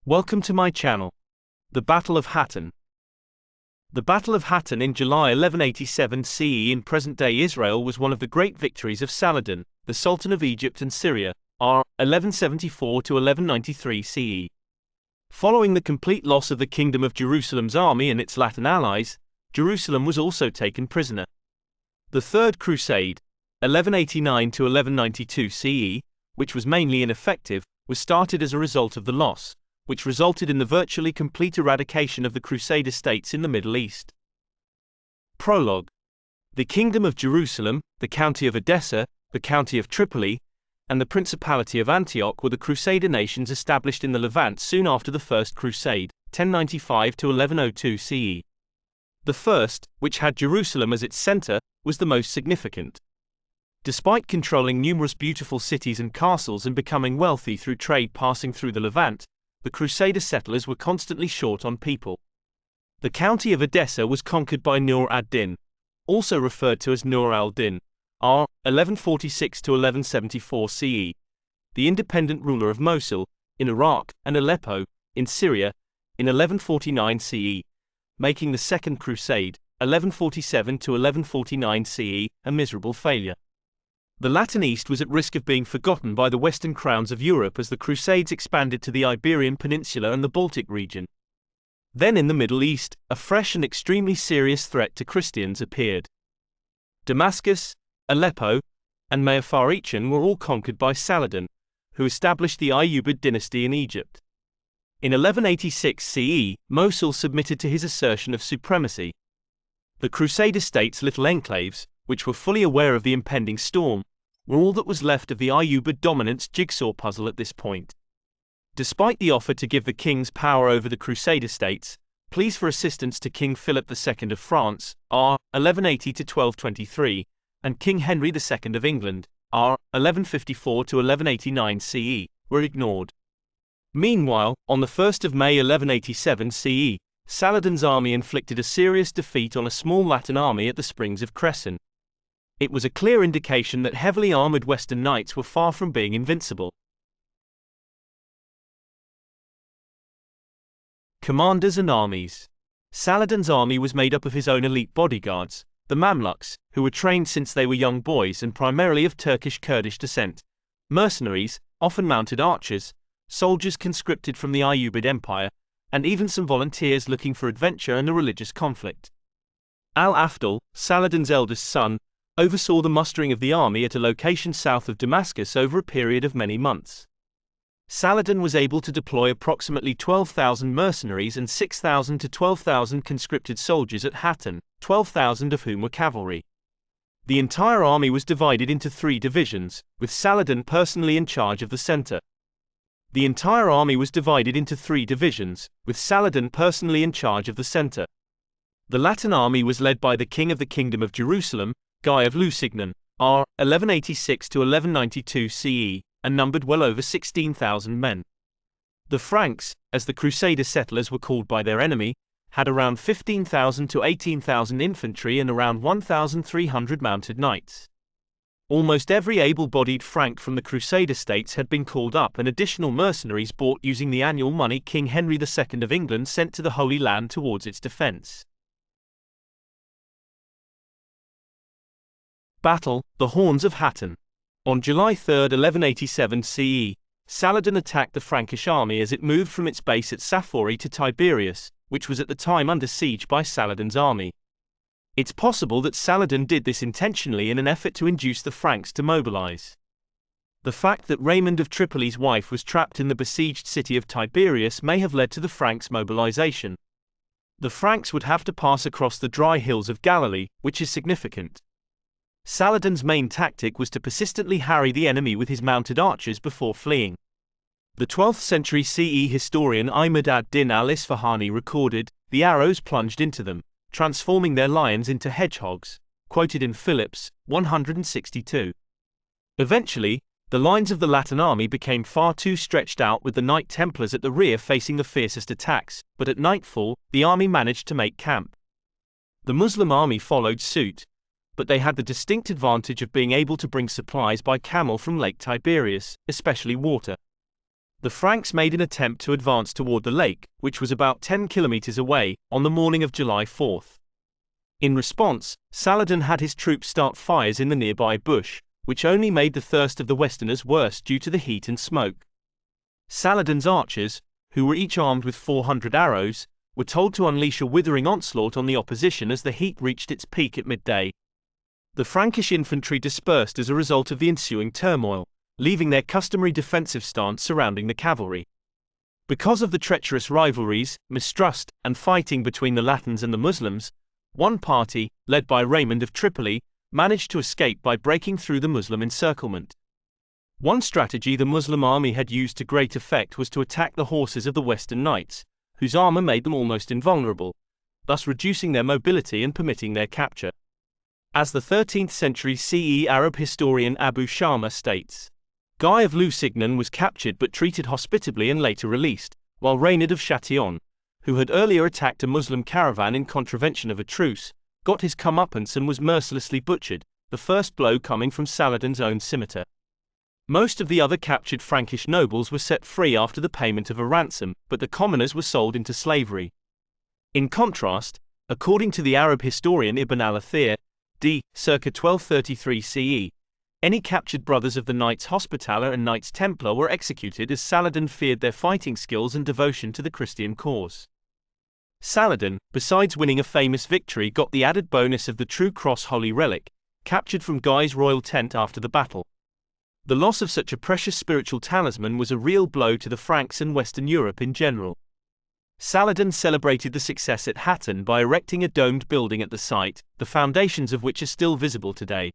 Welcome to my channel. The Battle of Hattin. The Battle of Hattin in July 1187 CE in present-day Israel was one of the great victories of Saladin, the Sultan of Egypt and Syria, r. 1174 to 1193 CE. Following the complete loss of the Kingdom of Jerusalem's army and its Latin allies, Jerusalem was also taken prisoner. The Third Crusade, 1189 to 1192 CE, which was mainly ineffective, was started as a result of the loss, which resulted in the virtually complete eradication of the Crusader states in the Middle East. Prologue. The Kingdom of Jerusalem, the County of Edessa, the County of Tripoli, and the Principality of Antioch were the Crusader nations established in the Levant soon after the First Crusade, 1095 to 1102 CE. The first, which had Jerusalem as its center, was the most significant. Despite controlling numerous beautiful cities and castles and becoming wealthy through trade passing through the Levant, the Crusader settlers were constantly short on people. The county of Edessa was conquered by Nur ad-Din, also referred to as Nur al-Din, r. 1146 to 1174 CE, the independent ruler of Mosul, in Iraq, and Aleppo, in Syria, in 1149 CE, making the Second Crusade, 1147 to 1149 CE, a miserable failure. The Latin East was at risk of being forgotten by the Western crowns of Europe as the Crusades expanded to the Iberian Peninsula and the Baltic region. Then in the Middle East, a fresh and extremely serious threat to Christians appeared. Damascus, Aleppo, and Mayafarichan were all conquered by Saladin, who established the Ayyubid dynasty in Egypt. In 1186 CE, Mosul submitted to his assertion of supremacy. The Crusader states' little enclaves, which were fully aware of the impending storm, were all that was left of the Ayyubid dominance jigsaw puzzle at this point. Despite the offer to give the kings power over the Crusader states, pleas for assistance to King Philip II of France, r. 1180 to 1223, and King Henry II of England, r. 1154 to 1189 CE, were ignored. Meanwhile, on the 1st of May 1187 CE, Saladin's army inflicted a serious defeat on a small Latin army at the Springs of Cresson. It was a clear indication that heavily armored Western knights were far from being invincible. Commanders and armies. Saladin's army was made up of his own elite bodyguards, the Mamluks, who were trained since they were young boys and primarily of Turkish-Kurdish descent, mercenaries, often mounted archers, soldiers conscripted from the Ayyubid Empire, and even some volunteers looking for adventure and a religious conflict. Al-Afdal, Saladin's eldest son, oversaw the mustering of the army at a location south of Damascus over a period of many months. Saladin was able to deploy approximately 12,000 mercenaries and 6,000 to 12,000 conscripted soldiers at Hattin, 12,000 of whom were cavalry. The entire army was divided into 3 divisions, with Saladin personally in charge of the center. The entire army was divided into 3 divisions, with Saladin personally in charge of the center. The Latin army was led by the king of the Kingdom of Jerusalem, Guy of Lusignan, r. 1186 to 1192 CE, and numbered well over 16,000 men. The Franks, as the Crusader settlers were called by their enemy, had around 15,000 to 18,000 infantry and around 1,300 mounted knights. Almost every able-bodied Frank from the Crusader states had been called up and additional mercenaries bought using the annual money King Henry II of England sent to the Holy Land towards its defense. Battle, the Horns of Hattin. On July 3, 1187 CE, Saladin attacked the Frankish army as it moved from its base at Safori to Tiberias, which was at the time under siege by Saladin's army. It's possible that Saladin did this intentionally in an effort to induce the Franks to mobilize. The fact that Raymond of Tripoli's wife was trapped in the besieged city of Tiberias may have led to the Franks' mobilization. The Franks would have to pass across the dry hills of Galilee, which is significant. Saladin's main tactic was to persistently harry the enemy with his mounted archers before fleeing. The 12th century CE historian Imad ad-Din al-Isfahani recorded, "The arrows plunged into them, transforming their lions into hedgehogs," quoted in Phillips, 162. Eventually, the lines of the Latin army became far too stretched out with the Knight Templars at the rear facing the fiercest attacks, but at nightfall, the army managed to make camp. The Muslim army followed suit, but they had the distinct advantage of being able to bring supplies by camel from Lake Tiberias, especially water. The Franks made an attempt to advance toward the lake, which was about 10 kilometers away, on the morning of July 4. In response, Saladin had his troops start fires in the nearby bush, which only made the thirst of the Westerners worse due to the heat and smoke. Saladin's archers, who were each armed with 400 arrows, were told to unleash a withering onslaught on the opposition as the heat reached its peak at midday. The Frankish infantry dispersed as a result of the ensuing turmoil, leaving their customary defensive stance surrounding the cavalry. Because of the treacherous rivalries, mistrust, and fighting between the Latins and the Muslims, one party, led by Raymond of Tripoli, managed to escape by breaking through the Muslim encirclement. One strategy the Muslim army had used to great effect was to attack the horses of the Western knights, whose armor made them almost invulnerable, thus reducing their mobility and permitting their capture. As the 13th century CE Arab historian Abu Shama states, Guy of Lusignan was captured but treated hospitably and later released, while Reynard of Châtillon, who had earlier attacked a Muslim caravan in contravention of a truce, got his comeuppance and was mercilessly butchered, the first blow coming from Saladin's own scimitar. Most of the other captured Frankish nobles were set free after the payment of a ransom, but the commoners were sold into slavery. In contrast, according to the Arab historian Ibn al-Athir, d. circa 1233 CE, any captured brothers of the Knights Hospitaller and Knights Templar were executed as Saladin feared their fighting skills and devotion to the Christian cause. Saladin, besides winning a famous victory, got the added bonus of the True Cross holy relic, captured from Guy's royal tent after the battle. The loss of such a precious spiritual talisman was a real blow to the Franks and Western Europe in general. Saladin celebrated the success at Hattin by erecting a domed building at the site, the foundations of which are still visible today.